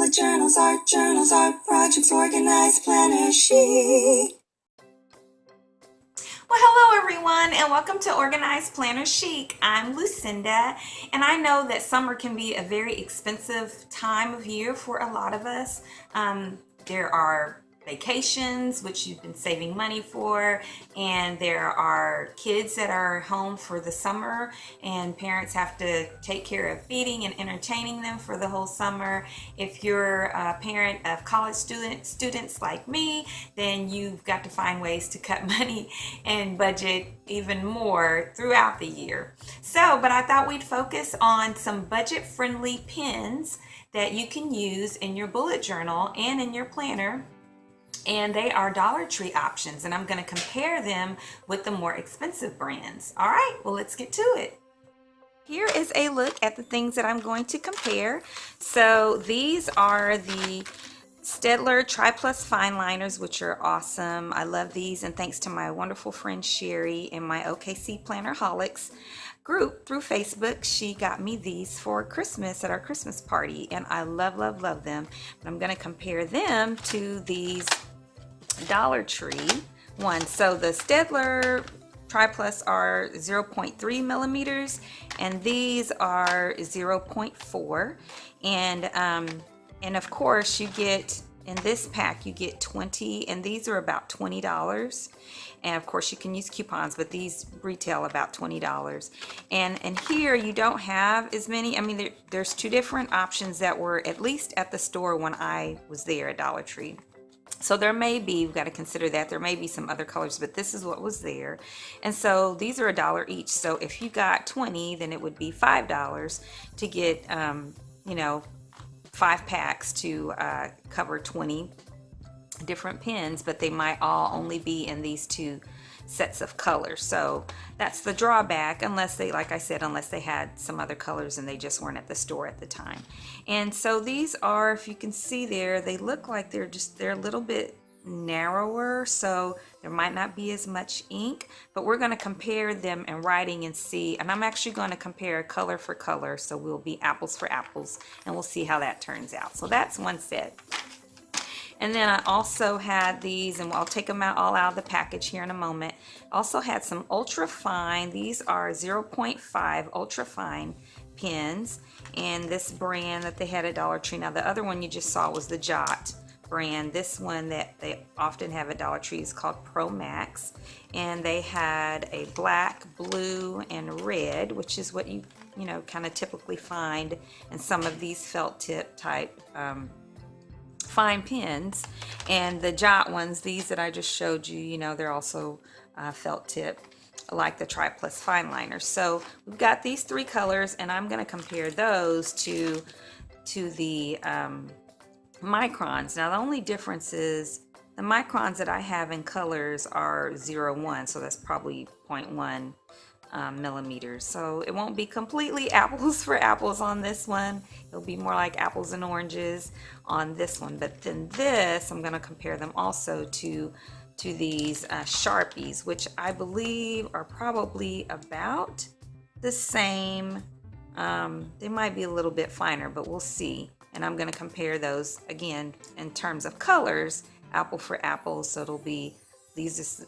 bullet journals, art projects, organized planner chic. Well, hello everyone, and welcome to Organized Planner Chic. I'm Lucinda, and I know that summer can be a very expensive time of year for a lot of us. There are vacations, which you've been saving money for, and there are kids that are home for the summer, and parents have to take care of feeding and entertaining them for the whole summer. If you're a parent of college students like me, then you've got to find ways to cut money and budget even more throughout the year. But I thought we'd focus on some budget-friendly pens that you can use in your bullet journal and in your planner. And they are Dollar Tree options, and I'm going to compare them with the more expensive brands. All right, well, let's get to it. Here is a look at the things that I'm going to compare. So these are the Staedtler Tri-Plus Fine Liners, which are awesome. I love these, and thanks to my wonderful friend Sherry and my OKC Plannerholics group through Facebook, she got me these for Christmas at our Christmas party, and I love them. But I'm going to compare them to these Dollar Tree ones. So the Staedtler Tri-Plus are 0.3 millimeters, and these are 0.4. And of course, you get in this pack, you get 20, and these are about $20. And of course, you can use coupons, but these retail about $20. And here you don't have as many. I mean, there's two different options that were at least at the store when I was there at Dollar Tree. So there may be, you've got to consider that there may be some other colors, but this is what was there. And so these are $1 each. So if you got 20, then it would be $5 to get, 5 packs to cover 20 different pens, but they might all only be in these two sets of colors. So that's the drawback, unless they, like I said, unless they had some other colors and they just weren't at the store at the time. And so these are, if you can see there, they look like they're a little bit narrower, so there might not be as much ink, but we're going to compare them in writing and see, and I'm actually going to compare color for color, so we'll be apples for apples, and we'll see how that turns out. So that's one set. And then I also had these, and I'll take them all out of the package here in a moment. Also had some ultra fine. These are 0.5 ultra fine pens, and this brand that they had at Dollar Tree. Now the other one you just saw was the Jot brand. This one that they often have at Dollar Tree is called Pro Max, and they had a black, blue, and red, which is what you kind of typically find in some of these felt tip type fine pens. And the Jot ones, these that I just showed you, they're also felt tip, like the Tri-Plus Fine Liners. So we've got these three colors, and I'm going to compare those to the microns. Now the only difference is the microns that I have in colors are 0.1, so that's probably 0.1 millimeters. So it won't be completely apples for apples on this one. It'll be more like apples and oranges on this one. But then this, I'm going to compare them also to these Sharpies, which I believe are probably about the same. They might be a little bit finer, but we'll see. And I'm going to compare those again in terms of colors, apple for apple. So it'll be this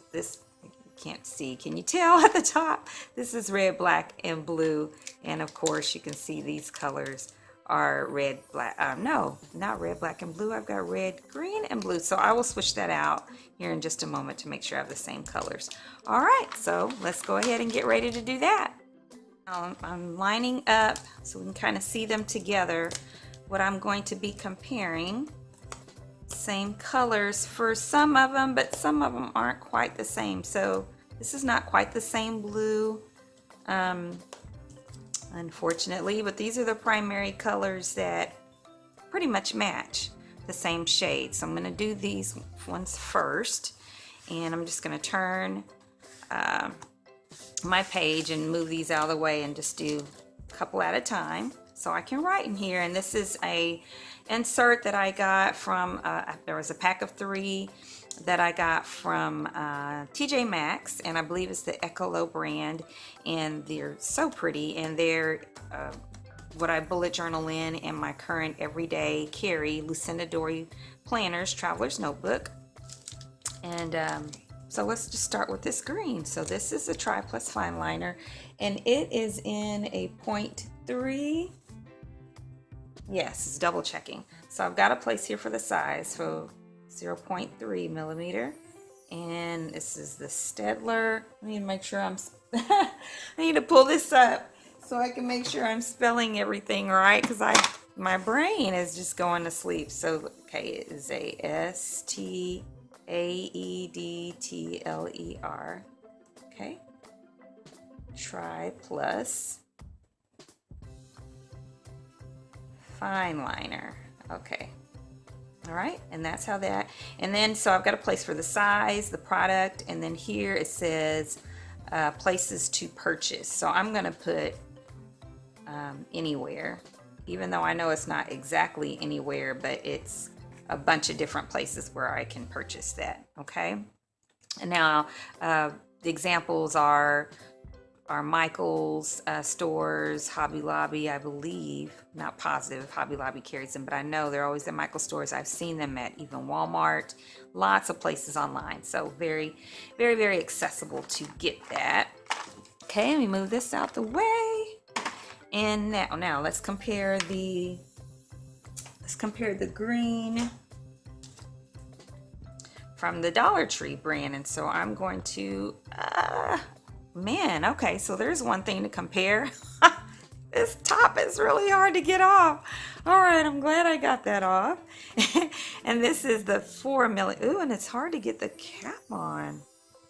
can't see. Can you tell at the top? This is red, black, and blue. And of course, you can see these colors are red, black. No, not red, black, and blue. I've got red, green, and blue. So I will switch that out here in just a moment to make sure I have the same colors. All right, so let's go ahead and get ready to do that. I'm lining up so we can kind of see them together. What I'm going to be comparing. Same colors for some of them, but some of them aren't quite the same. So this is not quite the same blue, unfortunately, but these are the primary colors that pretty much match the same shade. So I'm going to do these ones first, and I'm just going to turn my page and move these out of the way and just do a couple at a time so I can write in here. And this is a insert that I got from, there was a pack of 3 that I got from TJ Maxx, and I believe it's the Ecolo brand, and they're so pretty, and they're what I bullet journal in my current everyday carry Lucinda Dory Planners Traveler's Notebook. And so let's just start with this green. So this is a Tri Plus fine liner, and it is in a 0.3. Yes, it's double checking. So I've got a place here for the size, so 0.3 millimeter. And this is the Stedler. I need to make sure I need to pull this up so I can make sure I'm spelling everything right, because my brain is just going to sleep. So okay, it is a Staedtler. Okay. Tri Plus fine liner. Okay. All right, and that's how that, and then so I've got a place for the size, the product, and then here it says places to purchase. So I'm gonna put anywhere, even though I know it's not exactly anywhere, but it's a bunch of different places where I can purchase that. Okay, and now the examples are Michael's stores, Hobby Lobby, I believe. Not positive if Hobby Lobby carries them, but I know they're always at Michael's stores. I've seen them at even Walmart, lots of places online. So very, very, very accessible to get that. Okay, let me move this out the way. And now let's compare the green from the Dollar Tree brand. And so I'm going to man, okay, so there's one thing to compare. This top is really hard to get off. All right, I'm glad I got that off. And this is the 4 millimeter. Ooh, and it's hard to get the cap on.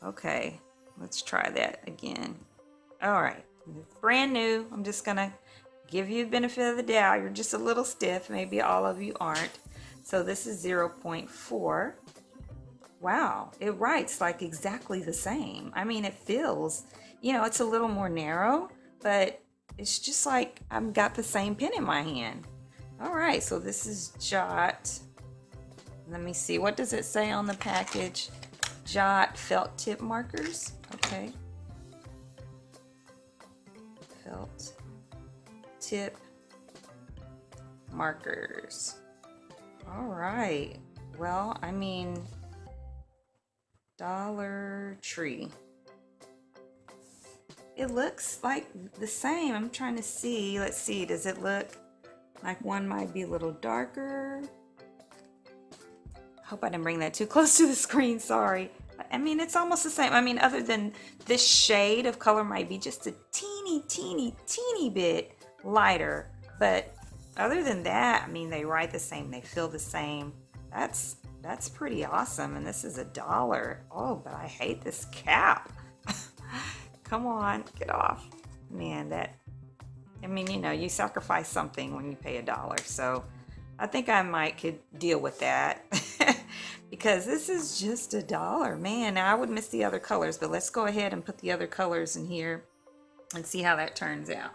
Okay, let's try that again. All right, it's brand new. I'm just gonna give you the benefit of the doubt. You're just a little stiff. Maybe all of you aren't. So this is 0.4. Wow, it writes like exactly the same. I mean, it feels, it's a little more narrow, but it's just like I've got the same pen in my hand. All right, so this is Jot. Let me see, what does it say on the package? Jot felt tip markers. Okay. Felt tip markers. All right. Well, I mean, Dollar Tree. It looks like the same. I'm trying to see. Let's see. Does it look like one might be a little darker? Hope I didn't bring that too close to the screen. Sorry. I mean, it's almost the same. I mean, other than this shade of color might be just a teeny bit lighter. But other than that, I mean, they write the same. They feel the same. That's pretty awesome. And this is $1. Oh, but I hate this cap. Come on, get off. Man, you sacrifice something when you pay $1. So I think I could deal with that because this is just $1. Man, now I would miss the other colors, but let's go ahead and put the other colors in here and see how that turns out.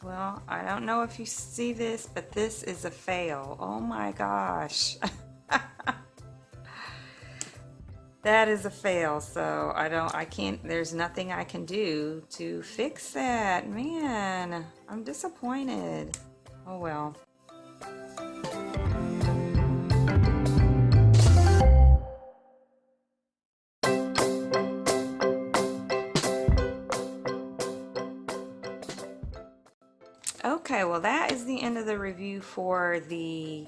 Well, I don't know if you see this, but this is a fail. Oh my gosh. That is a fail. So there's nothing I can do to fix that. Man, I'm disappointed. Oh well. Okay, well that is the end of the review for the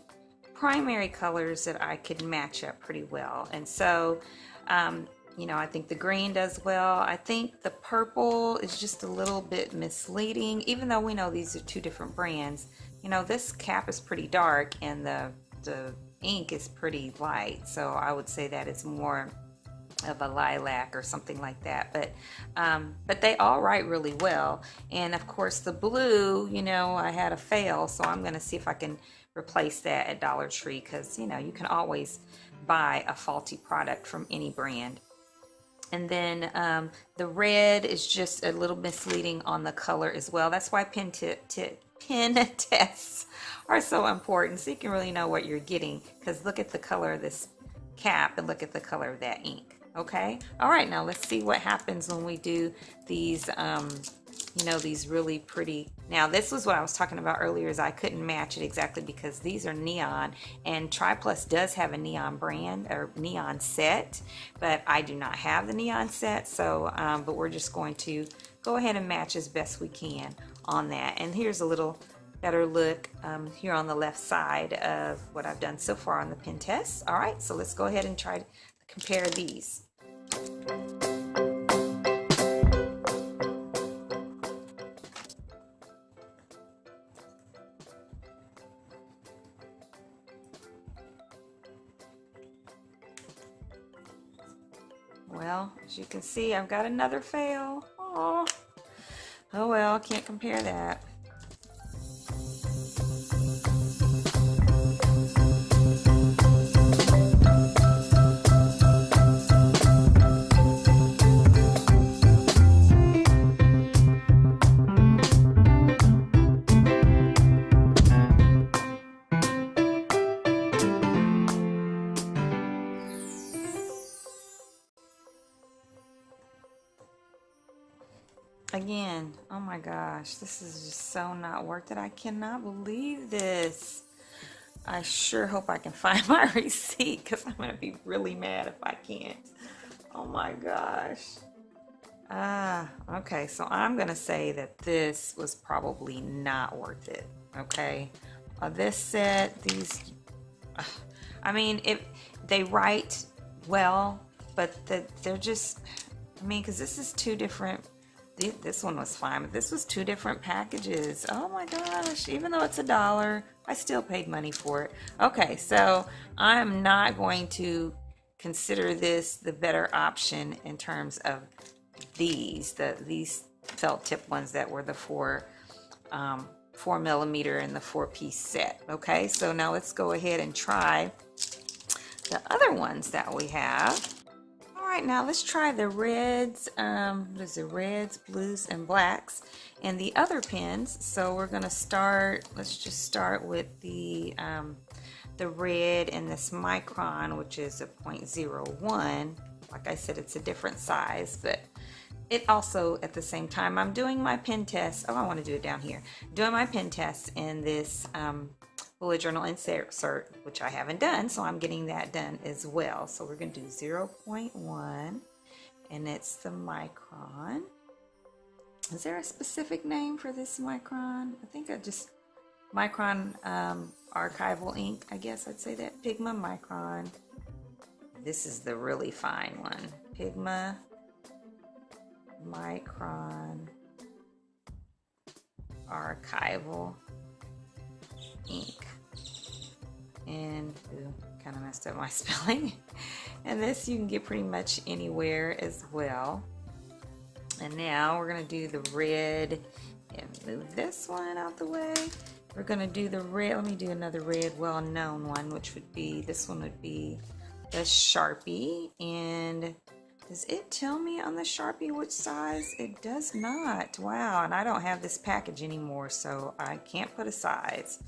primary colors that I could match up pretty well. And so, I think the green does well. I think the purple is just a little bit misleading, even though we know these are two different brands. This cap is pretty dark and the ink is pretty light. So I would say that it's more of a lilac or something like that, but they all write really well. And of course the blue, I had a fail, so I'm going to see if I can replace that at Dollar Tree, because you can always buy a faulty product from any brand. And then the red is just a little misleading on the color as well. That's why pen tests are so important, so you can really know what you're getting, because look at the color of this cap and look at the color of that ink. Okay, all right, now let's see what happens when we do these you know, these really pretty. Now this was what I was talking about earlier, is I couldn't match it exactly because these are neon, and TriPlus does have a neon brand or neon set, but I do not have the neon set. So but we're just going to go ahead and match as best we can on that. And here's a little better look here on the left side of what I've done so far on the pen test. All right, so let's go ahead and try to compare these. Well, as you can see, I've got another fail. Oh well, can't compare that. Again, oh my gosh, this is just so not worth it. I cannot believe this. I sure hope I can find my receipt, because I'm going to be really mad if I can't. Oh my gosh. Okay, so I'm going to say that this was probably not worth it. Okay, this set, these, I mean, if they write well, but they're just, I mean, because this is two different. This one was fine, but this was two different packages. Oh my gosh, even though it's $1, I still paid money for it. Okay, so I'm not going to consider this the better option in terms of these felt tip ones that were the 4mm and the 4-piece set. Okay, so now let's go ahead and try the other ones that we have. All right, now let's try the reds, what is it, reds, blues, and blacks, and the other pens. So we're gonna start, let's just start with the red and this micron, which is a 0.01. Like I said, it's a different size, but it also, at the same time, I'm doing my pen test. Oh, I wanna do it down here. Doing my pen test in this bullet journal insert, which I haven't done, so I'm getting that done as well. So we're going to do 0.1, and it's the micron. Is there a specific name for this micron? I think I just, micron archival ink, I guess I'd say that. Pigma micron. This is the really fine one. Pigma micron archival ink. And kind of messed up my spelling. And this you can get pretty much anywhere as well. And now we're going to do the red and move this one out the way. We're going to do the red. Let me do another red well-known one, which would be, this one would be the Sharpie. And does it tell me on the Sharpie which size? It does not. Wow, and I don't have this package anymore, so I can't put a size.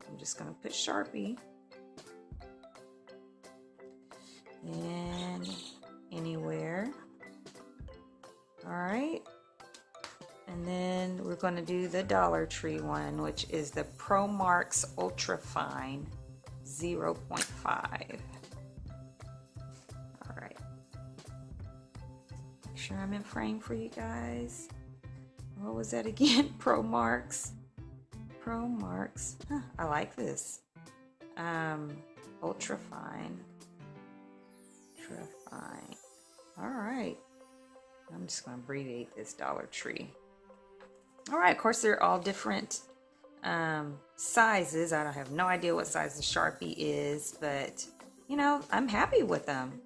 I'm just going to put Sharpie. And anywhere. All right. And then we're going to do the Dollar Tree one, which is the Pro Marks Ultra Fine 0.5. All right. Make sure I'm in frame for you guys. What was that again? Pro Marks. Pro Marks. Huh, I like this. Ultra Fine. Ultra Fine. All right. I'm just going to abbreviate this Dollar Tree. All right, of course, they're all different sizes. I don't have no idea what size the Sharpie is, but, you know, I'm happy with them.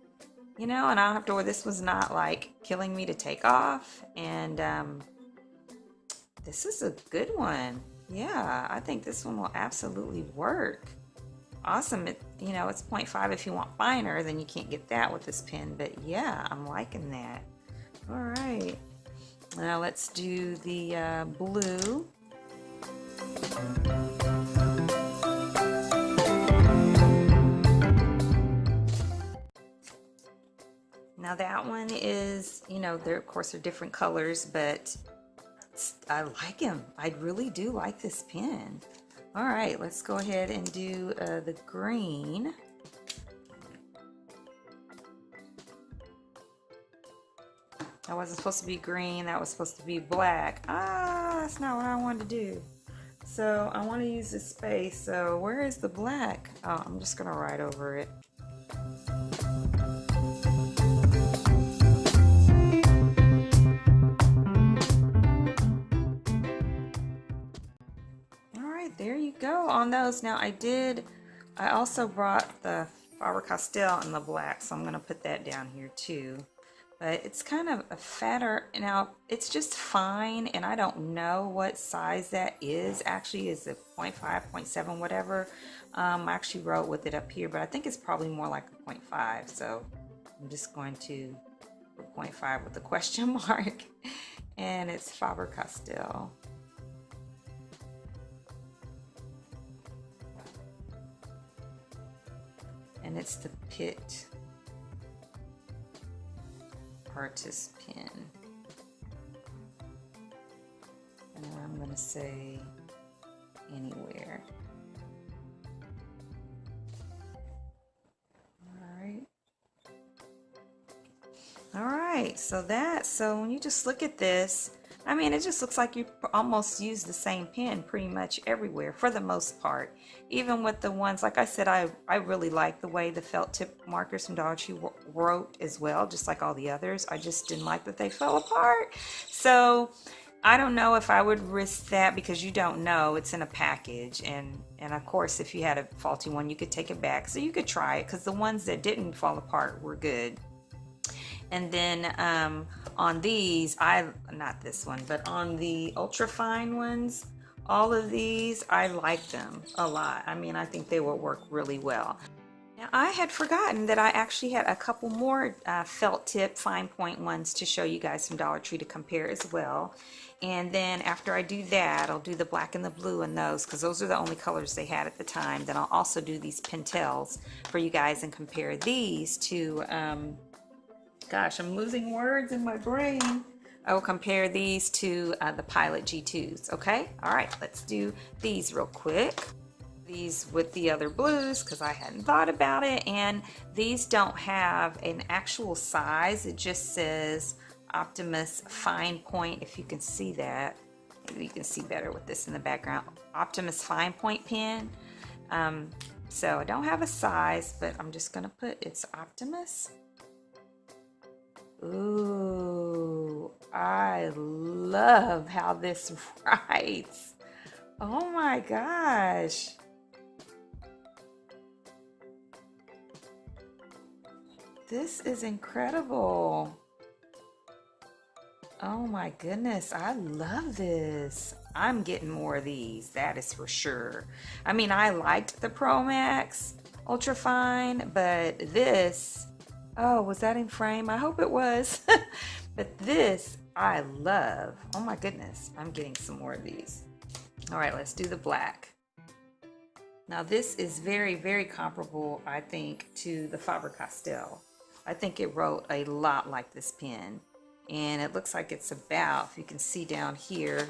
You know, and I don't have to worry. This was not, like, killing me to take off. And this is a good one. Yeah, I think this one will absolutely work. awesome. You know, it's 0.5. If you want finer, then you can't get that with this pen. But yeah, I'm liking that. All right. Now let's do the blue. Now that one is, you know, there of course are different colors, but I like him. I really do like this pen. All right, let's go ahead and do the green. That wasn't supposed to be green, that was supposed to be black. Ah, that's not what I wanted to do. So I want to use the space. So where is the black? Oh, I'm just gonna write over it. There you go on those. Now I also brought the Faber-Castell in the black, so I'm going to put that down here too. But it's kind of a fatter, now it's just fine, and I don't know what size that is. Actually, is it 0.5, 0.7, whatever. I actually wrote with it up here, but I think it's probably more like a 0.5, so I'm just going to put 0.5 with a question mark. And it's Faber-Castell. And it's the Pitt Artist Pen. And I'm going to say anywhere. All right, so when you just look at this, I mean, it just looks like you almost use the same pen pretty much everywhere for the most part. Even with the ones, like I said, I really like the way the felt tip markers from Dollar Tree wrote as well, just like all the others. I just didn't like that they fell apart. So I don't know if I would risk that, because you don't know, it's in a package, and of course if you had a faulty one you could take it back, so you could try it, because the ones that didn't fall apart were good. And then on these, not this one, but on the ultra fine ones, all of these, I like them a lot. I mean, I think they will work really well. Now, I had forgotten that I actually had a couple more felt tip fine point ones to show you guys from Dollar Tree to compare as well. And then after I do that, I'll do the black and the blue in those, because those are the only colors they had at the time. Then I'll also do these Pentels for you guys and compare these to gosh, I'm losing words in my brain. I will compare these to the Pilot G2s, okay? All right, let's do these real quick. These with the other blues, because I hadn't thought about it, and these don't have an actual size. It just says Optimus Fine Point, if you can see that. Maybe you can see better with this in the background. Optimus Fine Point pen. So I don't have a size, but I'm just gonna put it's Optimus. Ooh, I love how this writes. Oh my gosh. This is incredible. Oh my goodness, I love this. I'm getting more of these, that is for sure. I mean, I liked the Pro Max Ultra Fine, but this, oh, was that in frame? I hope it was. But this, I love. Oh my goodness, I'm getting some more of these. All right, let's do the black. Now this is very, very comparable, I think, to the Faber-Castell. I think it wrote a lot like this pen. And it looks like it's about, if you can see down here,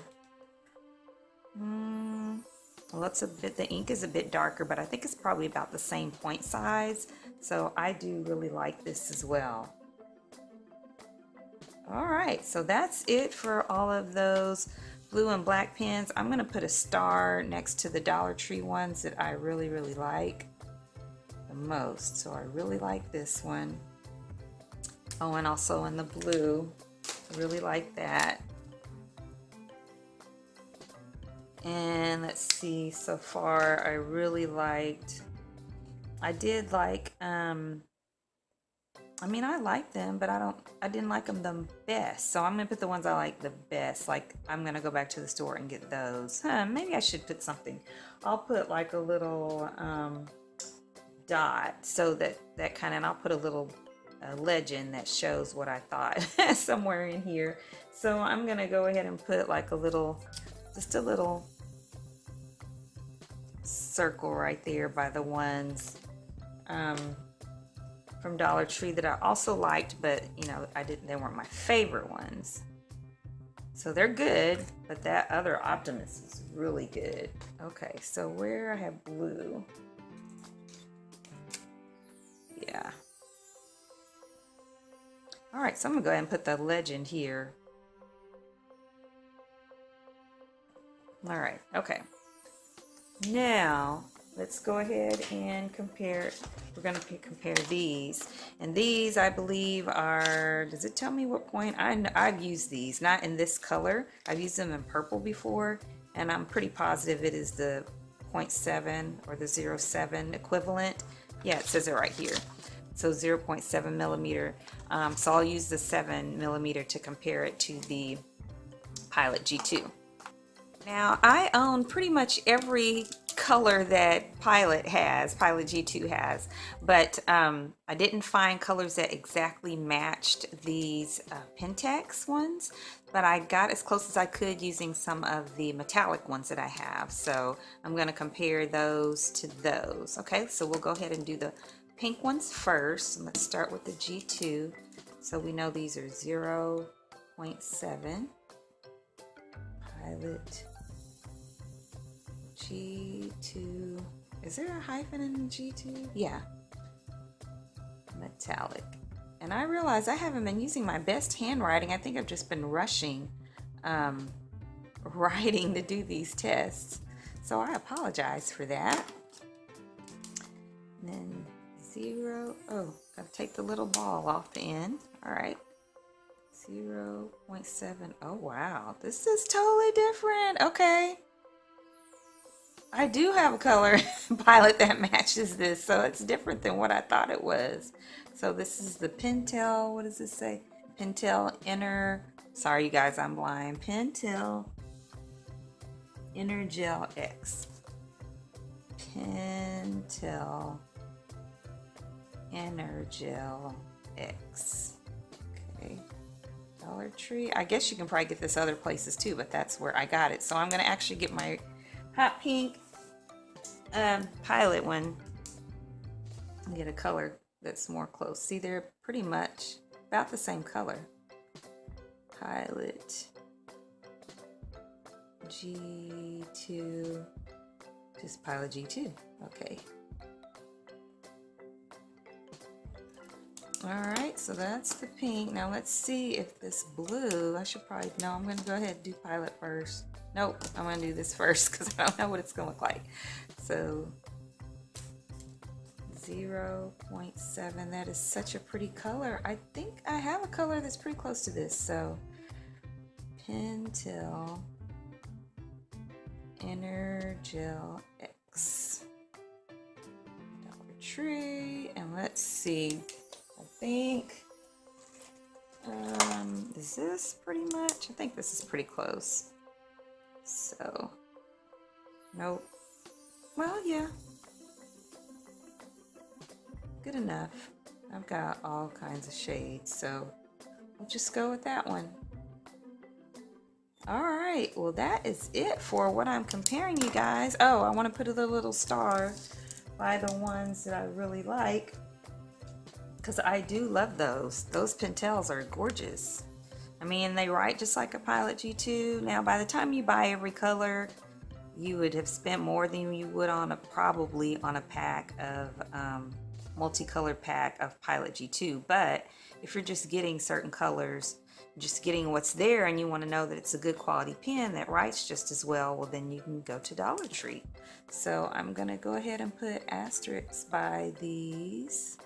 well, it's a bit, the ink is a bit darker, but I think it's probably about the same point size. So I do really like this as well. All right, so that's it for all of those blue and black pens. I'm gonna put a star next to the Dollar Tree ones that I really, really like the most. So I really like this one. Oh, and also in the blue, I really like that. And let's see, so far I really liked, I did like, I mean, I like them, but I didn't like them the best. So I'm gonna put the ones I like the best. Like, I'm gonna go back to the store and get those. Maybe I should put something. I'll put like a little dot, so that kind of, and I'll put a little legend that shows what I thought somewhere in here. So I'm gonna go ahead and put like a little, just a little circle right there by the ones from Dollar Tree that I also liked, but you know, they weren't my favorite ones. So they're good, but that other Optimus is really good. Okay, so where I have blue, yeah. All right, so I'm gonna go ahead and put the legend here. All right, okay. Now let's go ahead and compare. We're going to compare these, and these I believe are, does it tell me what point? I've used these, not in this color. I've used them in purple before, and I'm pretty positive it is the 0.7 or the 0.7 equivalent. Yeah, it says it right here. So 0.7 millimeter. So I'll use the 7 millimeter to compare it to the Pilot G2. Now, I own pretty much every color that Pilot G2 has, but I didn't find colors that exactly matched these Pentex ones, but I got as close as I could using some of the metallic ones that I have. So I'm going to compare those to those. Okay, so we'll go ahead and do the pink ones first. Let's start with the G2. So we know these are 0.7. Pilot G2. Is there a hyphen in G2? Yeah. Metallic. And I realize I haven't been using my best handwriting. I think I've just been rushing writing to do these tests. So I apologize for that. And then 0. Oh, gotta take the little ball off the end. All right. 0.7. Oh wow, this is totally different. Okay, I do have a color Pilot that matches this, so it's different than what I thought it was. So this is the Pentel, what does it say? Pentel Inner, sorry you guys, I'm blind. Pentel Inner Gel X. Pentel Inner Gel X. Okay. Dollar Tree. I guess you can probably get this other places too, but that's where I got it. So I'm going to actually get my hot pink Pilot one and get a color that's more close. See, they're pretty much about the same color. Pilot G2, just Pilot G2. Okay. All right, so that's the pink. Now let's see if this blue, I should probably, no, I'm gonna go ahead and do Pilot first. Nope, I'm gonna do this first because I don't know what it's gonna look like. So 0.7, that is such a pretty color. I think I have a color that's pretty close to this. So Pentel Inner Gel X. Dollar Tree, and let's see. I think, is this pretty much? I think this is pretty close. So, nope. Well, yeah. Good enough. I've got all kinds of shades, so we'll just go with that one. All right, well, that is it for what I'm comparing, you guys. Oh, I want to put a little star by the ones that I really like, because I do love those. Those Pentels are gorgeous. I mean, they write just like a Pilot G2. Now, by the time you buy every color, you would have spent more than you would on probably on a pack of multicolored pack of Pilot G2. But if you're just getting certain colors, just getting what's there, and you want to know that it's a good quality pen that writes just as well, well, then you can go to Dollar Tree. So I'm gonna go ahead and put asterisks by these.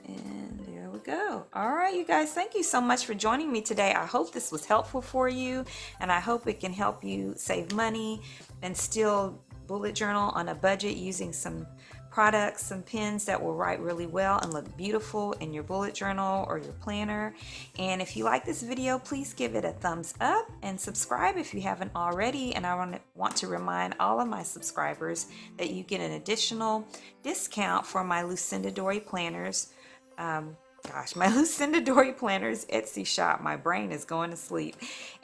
And there we go. All right, you guys, thank you so much for joining me today. I hope this was helpful for you, and I hope it can help you save money and still bullet journal on a budget using some products, some pens that will write really well and look beautiful in your bullet journal or your planner. And if you like this video, please give it a thumbs up and subscribe if you haven't already. And I want to remind all of my subscribers that you get an additional discount for my Lucinda Dory planners. My Lucinda Dory Planners Etsy shop. My brain is going to sleep.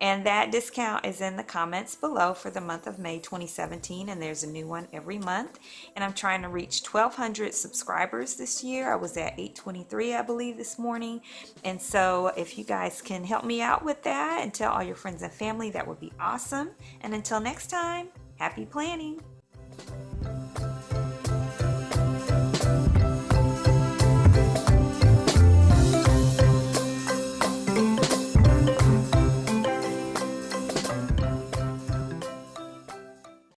And that discount is in the comments below for the month of May 2017. And there's a new one every month. And I'm trying to reach 1,200 subscribers this year. I was at 823, I believe, this morning. And so if you guys can help me out with that and tell all your friends and family, that would be awesome. And until next time, happy planning.